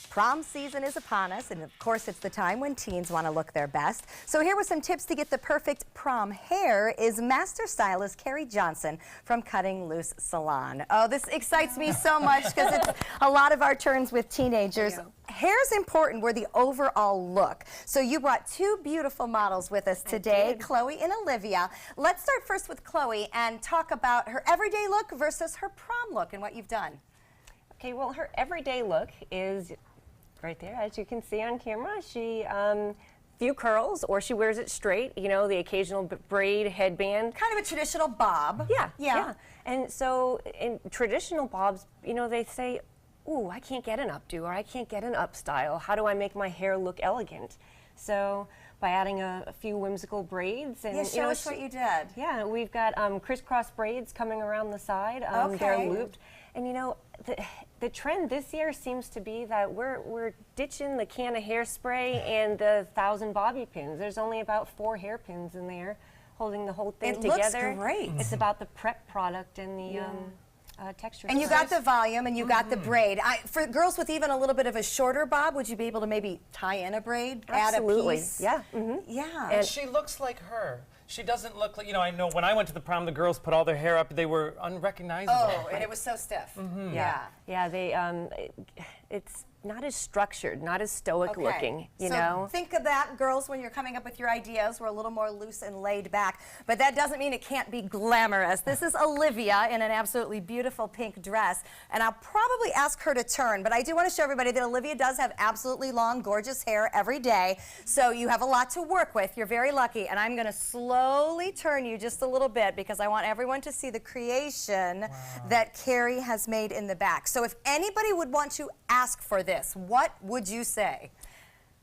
Prom season is upon us, and of course it's the time when teens want to look their best. So here with some tips to get the perfect prom hair is master stylist Carrie Johnson from Cutting Loose Salon. Oh, this excites me so much because it's a lot of our turns with teenagers. Hair's important. We're the overall look. So you brought two beautiful models with us today, Chloe and Olivia. Let's start first with Chloe and talk about her everyday look versus her prom look and what you've done. Okay, well, her everyday look is right there, as you can see on camera. She few curls, or she wears it straight, you know, the occasional braid headband. Kind of a traditional bob. Yeah. And so in traditional bobs, you know, they say, ooh, I can't get an updo, or I can't get an up style. How do I make my hair look elegant? So by adding a few whimsical braids. And show us what you did. Yeah, we've got crisscross braids coming around the side. They're looped. And you know, the trend this year seems to be that we're ditching the can of hairspray and the 1,000 bobby pins. There's only about 4 hairpins in there holding the whole thing together. It looks great. It's about the prep product and the texture. And you got the volume and you got the braid. For girls with even a little bit of a shorter bob, would you be able to maybe tie in a braid, Absolutely. add a piece? Yeah. Yeah. And she looks like her. She doesn't look like, you know, I know when I went to the prom, the girls put all their hair up, they were unrecognizable. Oh, and it was so stiff. Yeah, they, it's not as structured, not as stoic looking, you know? Think of that, girls, when you're coming up with your ideas. We're a little more loose and laid back, but that doesn't mean it can't be glamorous. This is Olivia in an absolutely beautiful pink dress, and I'll probably ask her to turn, but I do want to show everybody that Olivia does have absolutely long, gorgeous hair every day, so you have a lot to work with. You're very lucky, and I'm going to slowly turn you just a little bit because I want everyone to see the creation that Carrie has made in the back. So if anybody would want to ask for this, what would you say?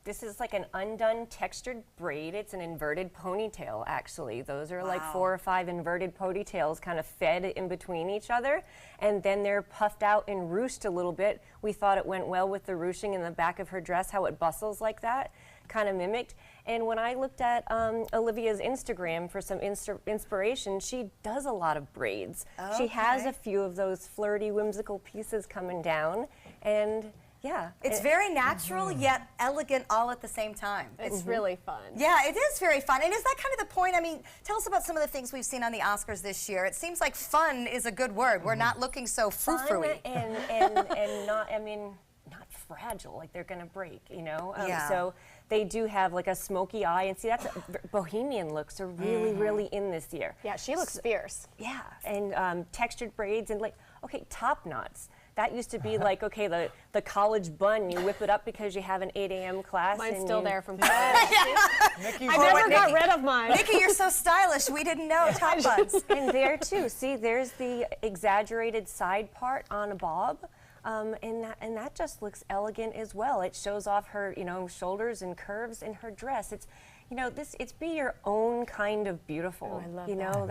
This is like an undone textured braid. It's an inverted ponytail, actually. Those are like 4 or 5 inverted ponytails kind of fed in between each other, and then they're puffed out and ruched a little bit. We thought it went well with the ruching in the back of her dress, how it bustles like that, kind of mimicked. And when I looked at Olivia's Instagram for some inspiration, she does a lot of braids. She has a few of those flirty, whimsical pieces coming down, and yeah. It's very natural yet elegant all at the same time. It's really fun. Yeah, it is very fun. And is that kind of the point? I mean, tell us about some of the things we've seen on the Oscars this year. It seems like fun is a good word. We're not looking so frou-frou-y. and not, I mean, not fragile, like they're going to break, you know? So they do have like a smoky eye, and see, that's bohemian looks are really, really in this year. Yeah, she looks fierce. Yeah, and textured braids and like, okay, top knots. That used to be like, okay, the college bun, you whip it up because you have an 8 a.m. class. Mine's and still there from college. I never got rid of mine. Nikki, you're so stylish. We didn't know top buns. And there too, see, there's the exaggerated side part on a bob. And that just looks elegant as well. It shows off her, you know, shoulders and curves in her dress. It's, you know, it's be your own kind of beautiful. Oh, I love you know,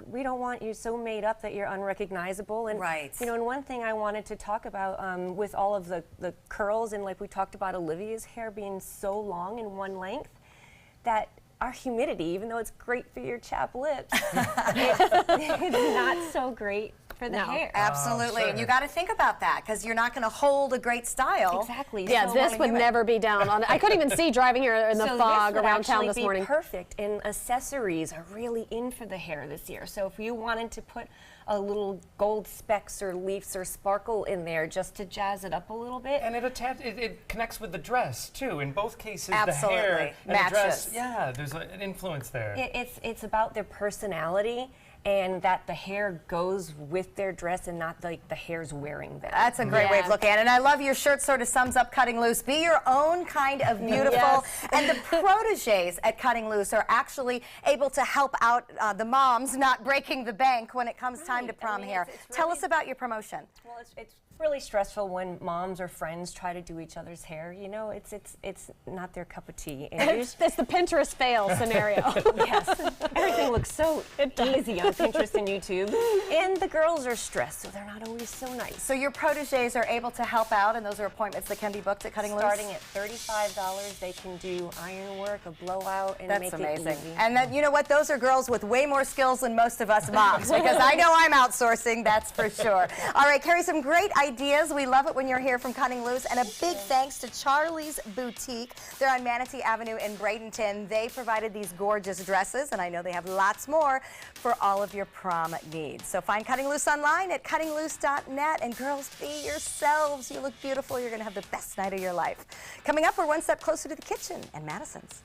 we don't want you so made up that you're unrecognizable. And you know, and one thing I wanted to talk about with all of the curls, and like we talked about Olivia's hair being so long in one length, that our humidity, even though it's great for your chapped lips, it's not so great for the hair. Absolutely. And you got to think about that because you're not going to hold a great style. Exactly. Yeah, this would never be down on it. I couldn't even see driving here in the fog around town this morning. Perfect. And accessories are really in for the hair this year. So if you wanted to put a little gold specks or leaves or sparkle in there just to jazz it up a little bit. And it connects with the dress too. In both cases, the Absolutely. hair and matches. the dress, yeah, there's an influence there. It's about their personality, and that the hair goes with their dress and not like the hair's wearing them. That's a great way of looking at it. And I love your shirt sort of sums up Cutting Loose. Be your own kind of beautiful. And the proteges at Cutting Loose are actually able to help out the moms not breaking the bank when it comes time to prom hair. Tell us about your promotion. Well, it's really stressful when moms or friends try to do each other's hair. You know, it's not their cup of tea. And It's the Pinterest fail scenario. Yes, everything looks so easy on Pinterest and YouTube, and the girls are stressed, so they're not always so nice. So your proteges are able to help out, and those are appointments that can be booked at Cutting Loose? Starting at $35, they can do iron work, a blowout, and make it easy. And then, you know what? Those are girls with way more skills than most of us moms, because I know I'm outsourcing, that's for sure. All right, Carrie, some great ideas. We love it when you're here from Cutting Loose. And a big thanks to Charlie's Boutique. They're on Manatee Avenue in Bradenton. They provided these gorgeous dresses, and I know they have lots more for all of your prom needs. So find Cutting Loose online at cuttingloose.net. And girls, be yourselves. You look beautiful. You're going to have the best night of your life. Coming up, we're one step closer to the kitchen and Madison's.